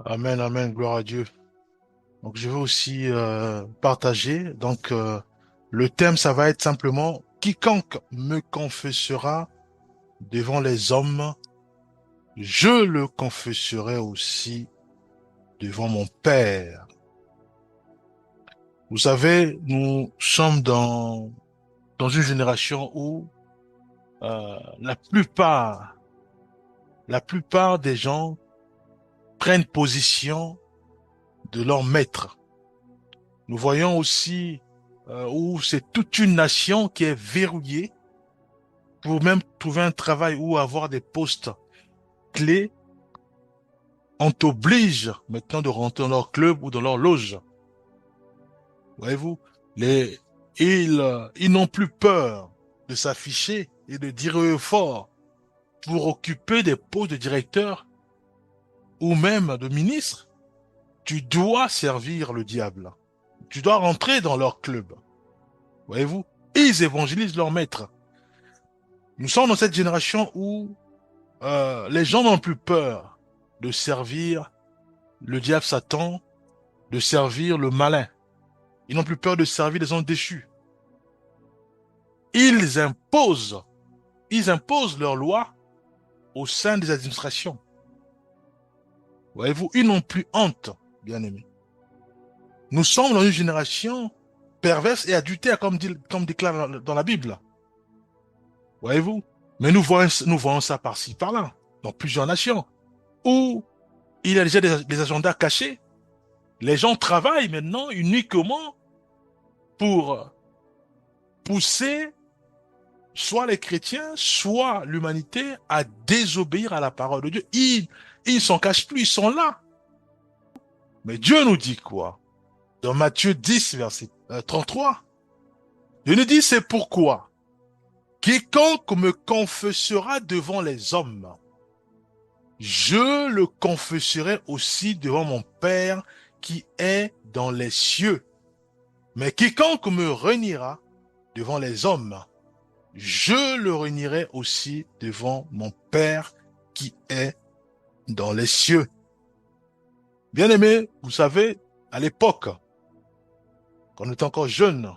Amen, amen, gloire à Dieu. Donc, je vais aussi partager. Donc, le thème, ça va être simplement, quiconque me confessera devant les hommes, je le confesserai aussi devant mon Père. Vous savez, nous sommes dans une génération où la plupart des gens prennent position de leur maître. Nous voyons aussi où c'est toute une nation qui est verrouillée pour même trouver un travail ou avoir des postes clés. On t'oblige maintenant de rentrer dans leur club ou dans leur loge. Voyez-vous, les, ils n'ont plus peur de s'afficher et de dire eux fort pour occuper des postes de directeur ou même de ministre. Tu dois servir le diable. Tu dois rentrer dans leur club. Voyez-vous, ils évangélisent leur maître. Nous sommes dans cette génération où les gens n'ont plus peur de servir le diable Satan, de servir le malin. Ils n'ont plus peur de servir les hommes déchus. Ils imposent, ils imposent leurs lois au sein des administrations. Voyez-vous, ils n'ont plus honte, bien aimés. Nous sommes dans une génération perverse et adultère, comme déclare dans la Bible. Voyez-vous, mais nous voyons ça par-ci, par-là, dans plusieurs nations, où il y a déjà des agendas cachés. Les gens travaillent maintenant uniquement pour pousser soit les chrétiens, soit l'humanité à désobéir à la parole de Dieu. Ils ne s'en cachent plus, ils sont là. Mais Dieu nous dit quoi? Dans Matthieu 10, verset 33, Dieu nous dit, c'est pourquoi quiconque me confessera devant les hommes, je le confesserai aussi devant mon Père qui est dans les cieux. Mais quiconque me reniera devant les hommes, je le réunirai aussi devant mon Père qui est dans les cieux. Bien aimé, vous savez, à l'époque, quand on était encore jeune,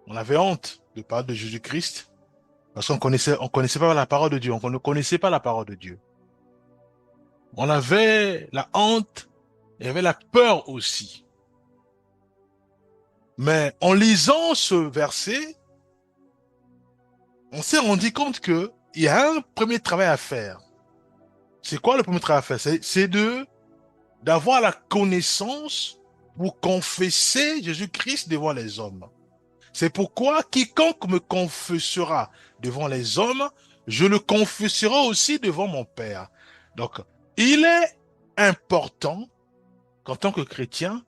on avait honte de parler de Jésus-Christ parce qu'on connaissait pas la parole de Dieu, on ne connaissait pas la parole de Dieu. On avait la honte et avait la peur aussi. Mais en lisant ce verset, on s'est rendu compte que il y a un premier travail à faire. C'est quoi le premier travail à faire? C'est d'avoir la connaissance pour confesser Jésus-Christ devant les hommes. C'est pourquoi quiconque me confessera devant les hommes, je le confesserai aussi devant mon Père. Donc, il est important qu'en tant que chrétien,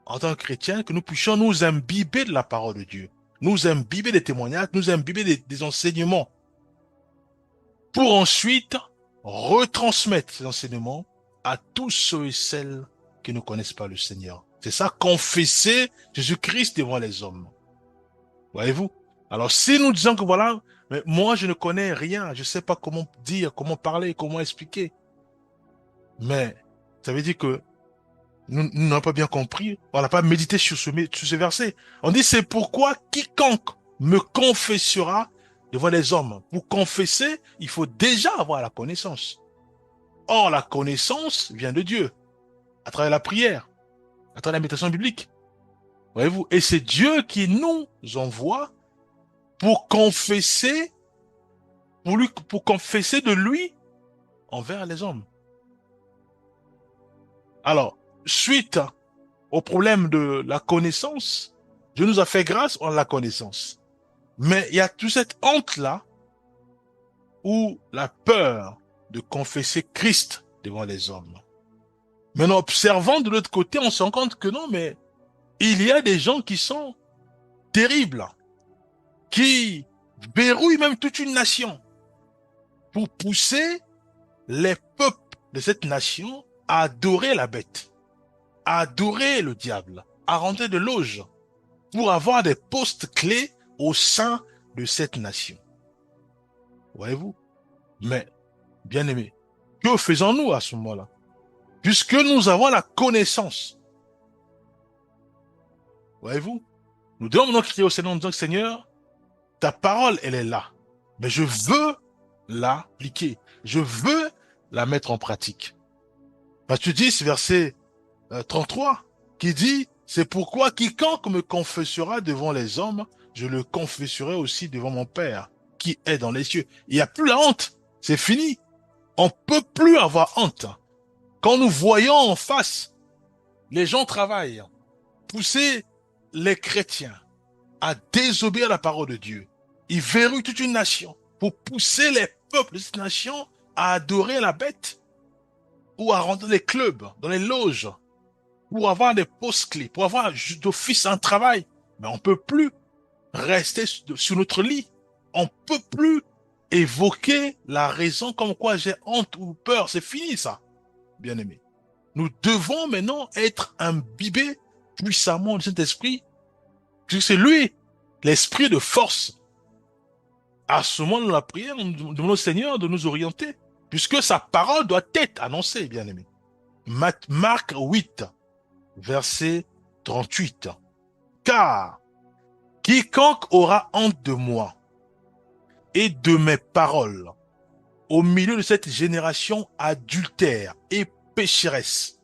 que nous puissions nous imbiber de la parole de Dieu, nous imbiber des témoignages, nous imbiber des enseignements, pour ensuite retransmettre ces enseignements à tous ceux et celles qui ne connaissent pas le Seigneur. C'est ça, confesser Jésus-Christ devant les hommes. Voyez-vous? Alors, si nous disons que voilà, mais moi je ne connais rien, je ne sais pas comment dire, comment parler, comment expliquer, mais ça veut dire que nous n'avons pas bien compris, on n'a pas médité sur ce verset. On dit, c'est pourquoi quiconque me confessera devant les hommes. Pour confesser, il faut déjà avoir la connaissance. Or, la connaissance vient de Dieu, à travers la prière, à travers la méditation biblique. Voyez-vous? Et c'est Dieu qui nous envoie pour confesser, pour confesser de lui envers les hommes. Alors, suite au problème de la connaissance, Dieu nous a fait grâce en la connaissance. Mais il y a toute cette honte-là, ou la peur de confesser Christ devant les hommes. Mais en observant de l'autre côté, on se rend compte que non, mais il y a des gens qui sont terribles, qui verrouillent même toute une nation pour pousser les peuples de cette nation à adorer la bête, à adorer le diable, à rentrer de loge pour avoir des postes clés au sein de cette nation. Voyez-vous? Mais, bien aimé, que faisons-nous à ce moment-là? puisque nous avons la connaissance. Voyez-vous? Nous devons maintenant crier au Seigneur en disant, Seigneur, ta parole, elle est là. Mais je veux l'appliquer. Je veux la mettre en pratique. Matthieu 10, verset 33, qui dit, c'est pourquoi quiconque me confessera devant les hommes, je le confesserai aussi devant mon Père, qui est dans les cieux. Il n'y a plus la honte. C'est fini. On peut plus avoir honte. Quand nous voyons en face, les gens travaillent, pousser les chrétiens à désobéir à la parole de Dieu. Ils verrouillent toute une nation pour pousser les peuples de cette nation à adorer la bête ou à rentrer dans les clubs, dans les loges, pour avoir des postes clés, pour avoir d'office un travail. Mais on peut plus rester sur notre lit. On peut plus évoquer la raison comme quoi j'ai honte ou peur. C'est fini ça, bien aimé. Nous devons maintenant être imbibés puissamment du Saint-Esprit, puisque c'est lui, l'esprit de force. À ce moment de la prière, nous demandons au Seigneur de nous orienter, puisque sa parole doit être annoncée, bien aimé. Marc 8, verset 38. Car quiconque aura honte de moi et de mes paroles au milieu de cette génération adultère et pécheresse,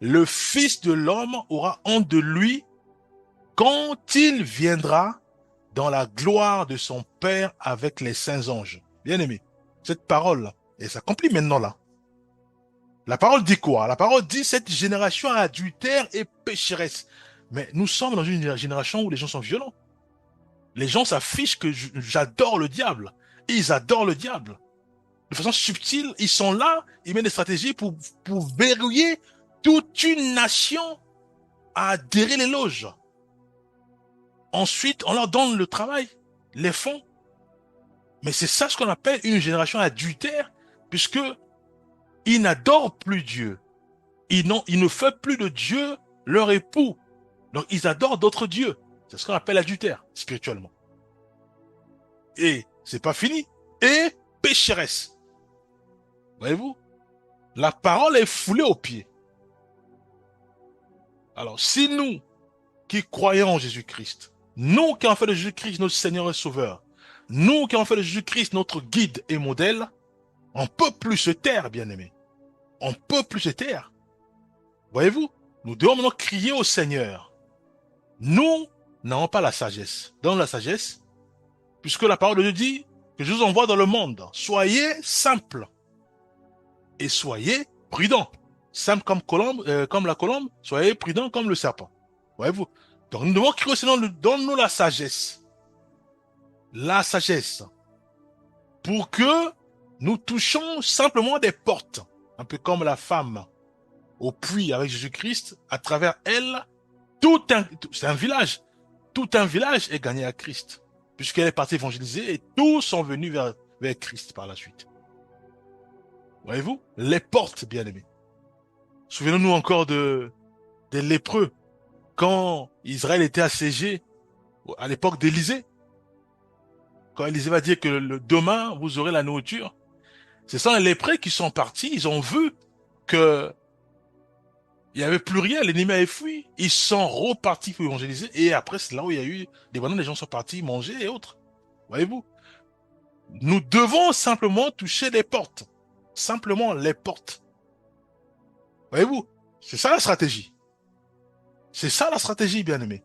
le Fils de l'homme aura honte de lui quand il viendra dans la gloire de son Père avec les saints anges. Bien aimé, cette parole, elle s'accomplit maintenant là. La parole dit quoi? La parole dit cette génération adultère et pécheresse. Mais nous sommes dans une génération où les gens sont violents. Les gens s'affichent que j'adore le diable. Ils adorent le diable. De façon subtile, ils sont là, ils mettent des stratégies pour verrouiller toute une nation à adhérer les loges. Ensuite, on leur donne le travail, les fonds. Mais c'est ça ce qu'on appelle une génération adultère, puisque ils n'adorent plus Dieu. Ils ne font plus de Dieu leur époux. Donc, ils adorent d'autres dieux. C'est ce qu'on appelle adultère, spirituellement. Et c'est pas fini. Et pécheresse. Voyez-vous? La parole est foulée aux pieds. Alors, si nous, qui croyons en Jésus-Christ, nous qui avons fait de Jésus-Christ notre Seigneur et Sauveur, nous qui avons fait de Jésus-Christ notre guide et modèle, on peut plus se taire, bien-aimés. On peut plus se taire. Voyez-vous? Nous devons maintenant crier au Seigneur. Nous n'avons pas la sagesse. Donne la sagesse, puisque la parole de Dieu dit que je vous envoie dans le monde. Soyez simples et soyez prudents. Simple comme la colombe, soyez prudents comme le serpent. Voyez-vous? Donc nous devons crier au Seigneur, donne-nous la sagesse. La sagesse. Pour que nous touchions simplement des portes. Un peu comme la femme au puits avec Jésus-Christ. À travers elle, c'est un village. Tout un village est gagné à Christ. Puisqu'elle est partie évangéliser et tous sont venus vers Christ par la suite. Voyez-vous? Les portes, bien aimés. Souvenons-nous encore des lépreux. Quand Israël était assiégé, à l'époque d'Élisée, quand Élisée va dire que demain, vous aurez la nourriture, ce sont les lépreux qui sont partis, ils ont vu que il n'y avait plus rien, l'ennemi avait fui, ils sont repartis pour évangéliser, et après, c'est là où il y a eu des moments, les gens sont partis manger et autres. Voyez-vous? Nous devons simplement toucher les portes. Simplement les portes. Voyez-vous? C'est ça la stratégie. C'est ça la stratégie, bien-aimé.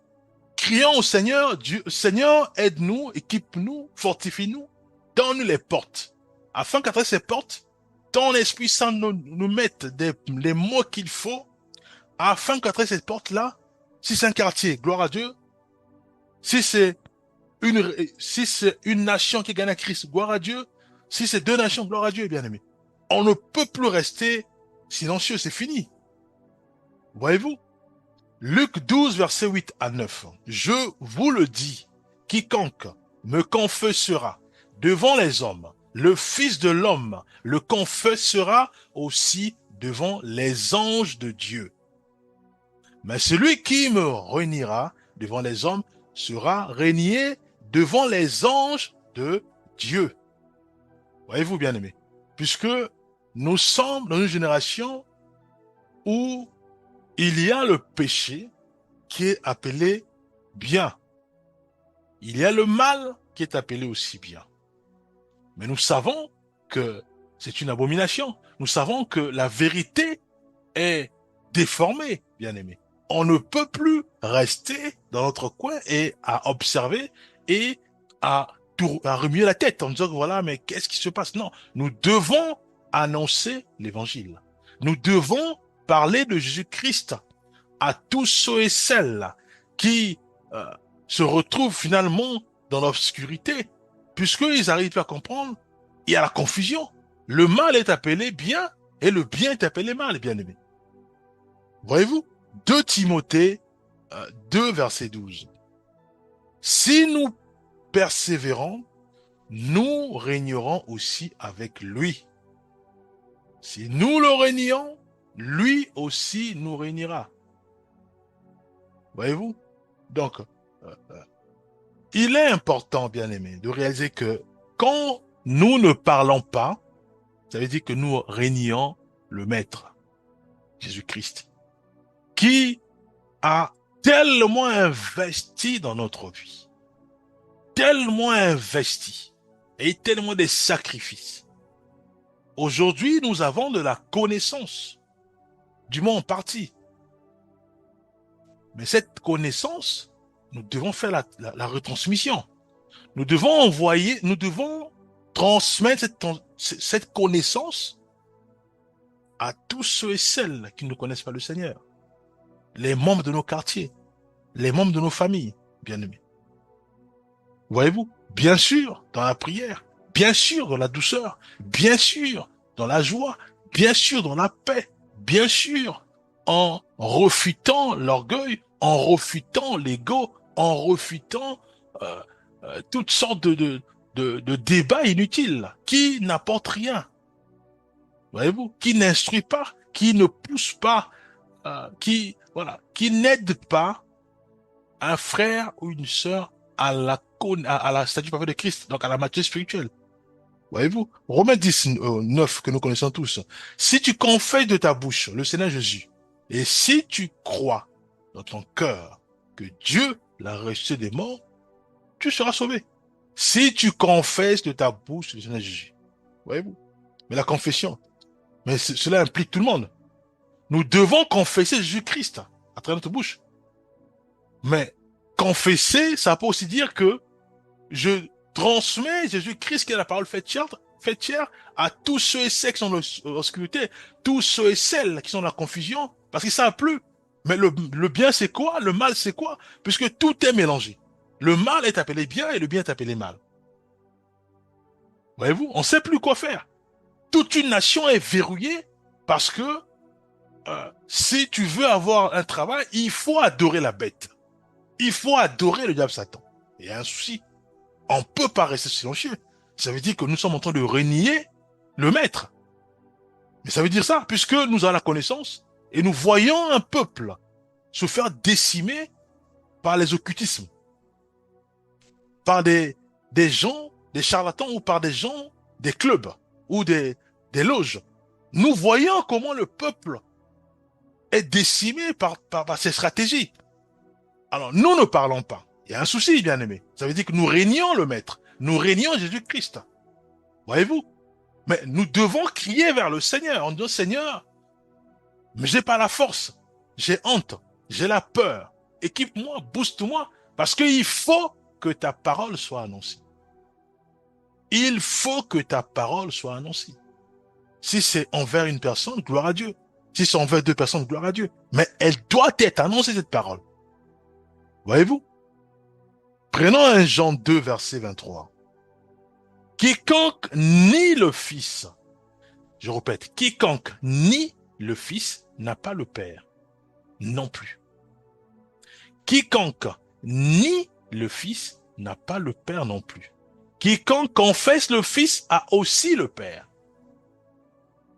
Crions au Seigneur, Dieu, Seigneur, aide-nous, équipe-nous, fortifie-nous, donne-nous les portes. Afin qu'à travers ces portes, ton Esprit Saint nous mette les mots qu'il faut, afin qu'à travers ces portes-là, si c'est un quartier, gloire à Dieu, si c'est une nation qui gagne à Christ, gloire à Dieu, si c'est deux nations, gloire à Dieu, bien-aimé. On ne peut plus rester silencieux, c'est fini. Voyez-vous? Luc 12, verset 8 à 9. Je vous le dis, quiconque me confessera devant les hommes, le Fils de l'homme le confessera aussi devant les anges de Dieu. Mais celui qui me réunira devant les hommes sera régné devant les anges de Dieu. Voyez-vous, bien-aimés, puisque nous sommes dans une génération où il y a le péché qui est appelé bien. Il y a le mal qui est appelé aussi bien. Mais nous savons que c'est une abomination. Nous savons que la vérité est déformée, bien aimé. On ne peut plus rester dans notre coin et à observer et à remuer la tête en disant que voilà, mais qu'est-ce qui se passe? Non, nous devons annoncer l'évangile. Nous devons parler de Jésus-Christ à tous ceux et celles qui euh, se retrouvent finalement dans l'obscurité, puisqu'ils arrivent à comprendre, il y a la confusion. Le mal est appelé bien et le bien est appelé mal, bien aimé. Voyez-vous? 2 Timothée 2, verset 12. Si nous persévérons, nous régnerons aussi avec lui. Si nous le régnons, lui aussi nous régnera. Voyez-vous? Donc, il est important, bien aimé, de réaliser que quand nous ne parlons pas, ça veut dire que nous régnons le Maître, Jésus-Christ, qui a tellement investi dans notre vie, tellement investi, et tellement des sacrifices. Aujourd'hui, nous avons de la connaissance, du moins en partie. Mais cette connaissance, nous devons faire la retransmission. Nous devons envoyer, nous devons transmettre cette connaissance à tous ceux et celles qui ne connaissent pas le Seigneur. Les membres de nos quartiers, les membres de nos familles, bien-aimés. Voyez-vous? Bien sûr, dans la prière, bien sûr, dans la douceur, bien sûr, dans la joie, bien sûr, dans la paix, bien sûr, en refutant l'orgueil, en refutant l'ego, en refutant toutes sortes de débats inutiles qui n'apportent rien. Voyez-vous? Qui n'instruit pas, qui ne pousse pas, qui n'aide pas un frère ou une sœur à la statue parfaite de Christ, donc à la maturité spirituelle. Voyez-vous? Romains 10, 9, que nous connaissons tous. Si tu confesses de ta bouche le Seigneur Jésus, et si tu crois dans ton cœur que Dieu l'a ressuscité des morts, tu seras sauvé. Si tu confesses de ta bouche le Seigneur Jésus. Voyez-vous? Mais la confession, mais cela implique tout le monde. Nous devons confesser Jésus-Christ à travers notre bouche. Mais confesser, ça peut aussi dire que je transmets Jésus-Christ qui est la parole faite chair à tous ceux et celles qui sont dans l'obscurité, tous ceux et celles qui sont dans la confusion, parce qu'ils ne savent plus. Mais le bien c'est quoi? Le mal c'est quoi? Puisque tout est mélangé. Le mal est appelé bien et le bien est appelé mal. Voyez-vous? On ne sait plus quoi faire. Toute une nation est verrouillée parce que si tu veux avoir un travail, il faut adorer la bête. Il faut adorer le diable Satan. Il y a un souci. On ne peut pas rester silencieux. Ça veut dire que nous sommes en train de renier le maître. Mais ça veut dire ça, puisque nous avons la connaissance et nous voyons un peuple se faire décimer par les occultismes, par des gens, des charlatans ou par des gens, des clubs ou des loges. Nous voyons comment le peuple est décimé par ces stratégies. Alors, nous ne parlons pas. Il y a un souci, bien aimé. Ça veut dire que nous régnons le Maître. Nous régnons Jésus-Christ. Voyez-vous? Mais nous devons crier vers le Seigneur en disant, Seigneur, mais j'ai pas la force. J'ai honte. J'ai la peur. Équipe-moi, booste-moi. Parce qu'il faut que ta parole soit annoncée. Il faut que ta parole soit annoncée. Si c'est envers une personne, gloire à Dieu. Si c'est envers 2 personnes, gloire à Dieu. Mais elle doit être annoncée, cette parole. Voyez-vous? Prenons un Jean 2, verset 23. Quiconque nie le Fils, je répète, quiconque nie le Fils n'a pas le Père non plus. Quiconque nie le Fils n'a pas le Père non plus. Quiconque confesse le Fils a aussi le Père.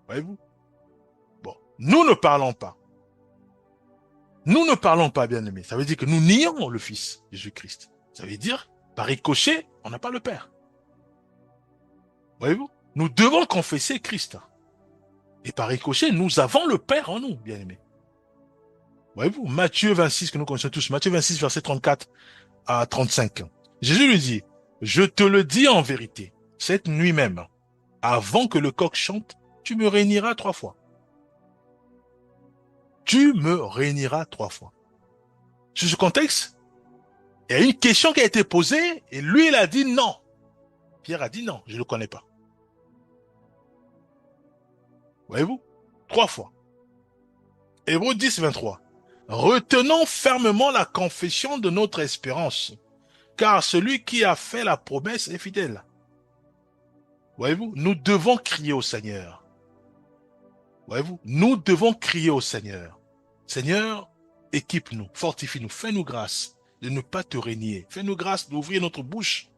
Voyez-vous? Bon, nous ne parlons pas. Nous ne parlons pas, bien-aimés. Ça veut dire que nous nions le Fils, Jésus-Christ. Ça veut dire, par ricochet, on n'a pas le Père. Voyez-vous? Nous devons confesser Christ. Et par ricochet, nous avons le Père en nous, bien-aimés. Voyez-vous, Matthieu 26, que nous connaissons tous, Matthieu 26, verset 34 à 35. Jésus lui dit, je te le dis en vérité, cette nuit même, avant que le coq chante, tu me réuniras 3 fois. Tu me réuniras 3 fois. Sur ce contexte, il y a une question qui a été posée et lui, il a dit non. Pierre a dit non, je ne le connais pas. Voyez-vous? 3 fois. Hébreux 10, 23. Retenons fermement la confession de notre espérance, car celui qui a fait la promesse est fidèle. Voyez-vous? Nous devons crier au Seigneur. Voyez-vous? Nous devons crier au Seigneur. Seigneur, équipe-nous, fortifie-nous, fais-nous grâce de ne pas te régner. Fais-nous grâce d'ouvrir notre bouche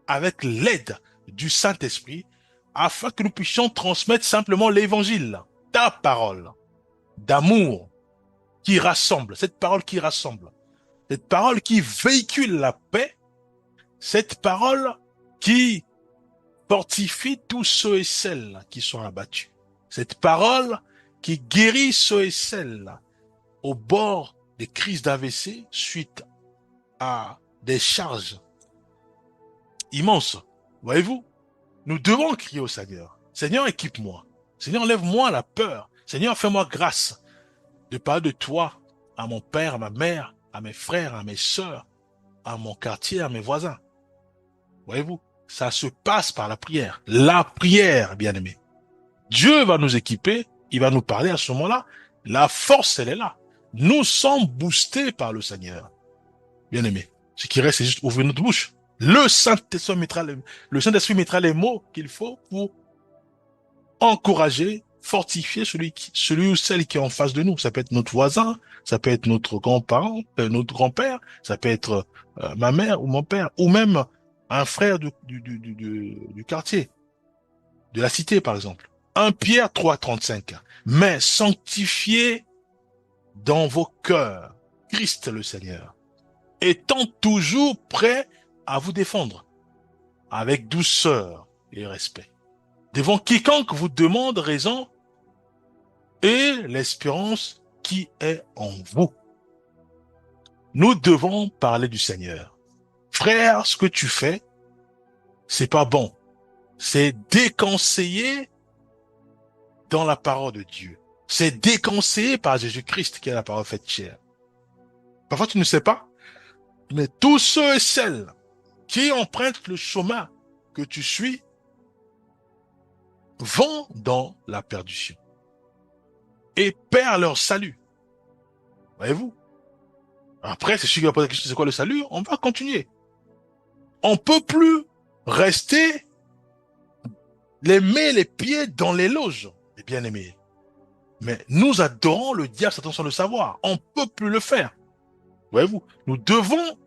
avec l'aide du Saint-Esprit afin que nous puissions transmettre simplement l'évangile, ta parole d'amour qui rassemble, cette parole qui rassemble, cette parole qui véhicule la paix, cette parole qui fortifie tous ceux et celles qui sont abattus, cette parole qui guérit ceux et celles au bord des crises d'AVC suite à des charges immenses. Voyez-vous, nous devons crier au Seigneur. Seigneur, équipe-moi. Seigneur, enlève-moi la peur. Seigneur, fais-moi grâce de parler de toi à mon père, à ma mère, à mes frères, à mes sœurs, à mon quartier, à mes voisins. Voyez-vous, ça se passe par la prière. La prière, bien-aimé. Dieu va nous équiper, il va nous parler à ce moment-là. La force, elle est là. Nous sommes boostés par le Seigneur. Bien-aimé, ce qui reste, c'est juste ouvrir notre bouche. Le Saint-Esprit mettra les mots qu'il faut pour encourager, fortifier celui ou celle qui est en face de nous. Ça peut être notre voisin, ça peut être notre grand-parent, notre grand-père, ça peut être ma mère ou mon père, ou même un frère du quartier, de la cité, par exemple. 1 Pierre 3, 35. Mais sanctifiez dans vos cœurs Christ le Seigneur, étant toujours prêt à vous défendre, avec douceur et respect, devant quiconque vous demande raison et l'espérance qui est en vous. Nous devons parler du Seigneur. Frère, ce que tu fais, c'est pas bon. C'est déconseillé dans la parole de Dieu. C'est déconseillé par Jésus-Christ qui est la parole faite chair. Parfois, tu ne sais pas, mais tous ceux et celles qui empruntent le chemin que tu suis vont dans la perdition et perdent leur salut. Voyez-vous? Après, c'est sûr qu'il va poser la question, c'est quoi le salut? On va continuer. On peut plus rester les mains, les pieds dans les loges, les bien-aimés. Mais nous adorons le diable, Satan sans le savoir. On peut plus le faire. Voyez-vous? Nous devons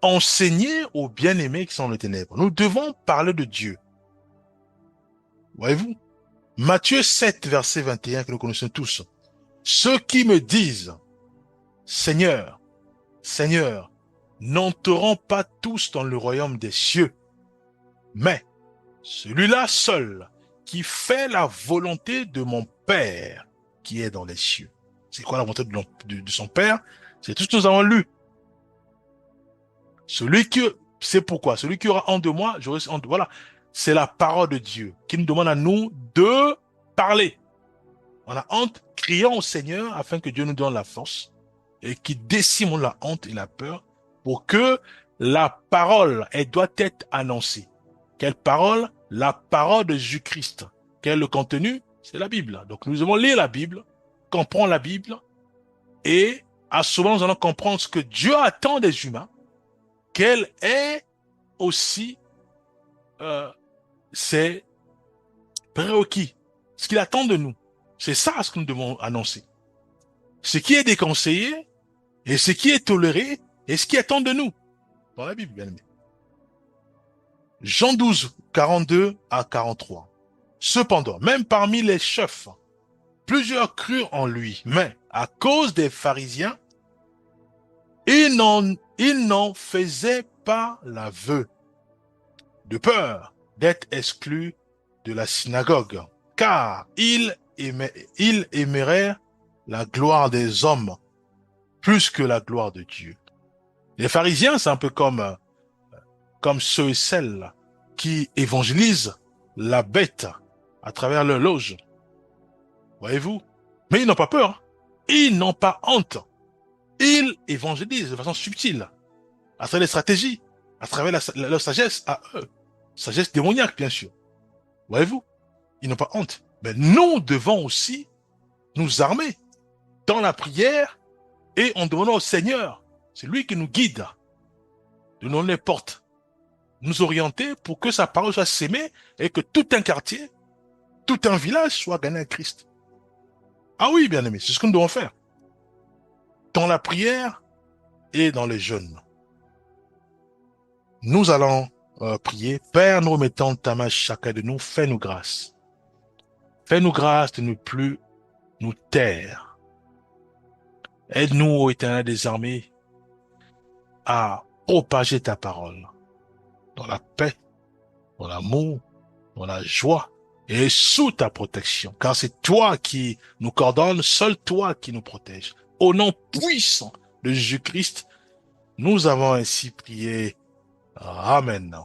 enseigner aux bien-aimés qui sont dans les ténèbres. Nous devons parler de Dieu. Voyez-vous? Matthieu 7, verset 21, que nous connaissons tous. Ceux qui me disent, Seigneur, Seigneur, n'entreront pas tous dans le royaume des cieux, mais celui-là seul qui fait la volonté de mon Père qui est dans les cieux. C'est quoi la volonté de son Père? C'est tout ce que nous avons lu. C'est pourquoi, celui qui aura honte de moi, j'aurai honte. Voilà. C'est la parole de Dieu qui nous demande à nous de parler. On a honte, crions au Seigneur afin que Dieu nous donne la force et qui décime la honte et la peur pour que la parole, elle doit être annoncée. Quelle parole? La parole de Jésus-Christ. Quel est le contenu? C'est la Bible. Donc nous devons lire la Bible, comprendre la Bible et à ce moment nous allons comprendre ce que Dieu attend des humains, quel est aussi ses prérequis, ce qu'il attend de nous. C'est ça ce que nous devons annoncer. Ce qui est déconseillé et ce qui est toléré et ce qui attend de nous. Dans la Bible, bien aimé. Jean 12, 42 à 43. Cependant, même parmi les chefs, plusieurs crurent en lui, mais à cause des pharisiens, ils n'en faisaient pas l'aveu, de peur d'être exclus de la synagogue, car ils il aimerait la gloire des hommes plus que la gloire de Dieu. Les pharisiens, c'est un peu comme ceux et celles qui évangélisent la bête à travers leur loge. Voyez-vous? Mais ils n'ont pas peur, hein. Ils n'ont pas honte. Ils évangélisent de façon subtile, à travers les stratégies, à travers leur sagesse à eux. Sagesse démoniaque, bien sûr. Voyez-vous? Ils n'ont pas honte. Mais nous devons aussi nous armer dans la prière et en demandant au Seigneur, c'est lui qui nous guide, de nous donner les portes, nous orienter pour que sa parole soit sémée et que tout un quartier, tout un village soit gagné à Christ. Ah oui, bien aimé, c'est ce que nous devons faire. Dans la prière et dans les jeûnes. Nous allons prier. Père, nous remettons ta main chacun de nous. Fais-nous grâce. Fais-nous grâce de ne plus nous taire. Aide-nous, ô Éternel des armées, à propager ta parole dans la paix, dans l'amour, dans la joie et sous ta protection. Car c'est toi qui nous coordonnes, seul toi qui nous protège. Au nom puissant de Jésus-Christ, nous avons ainsi prié. Amen.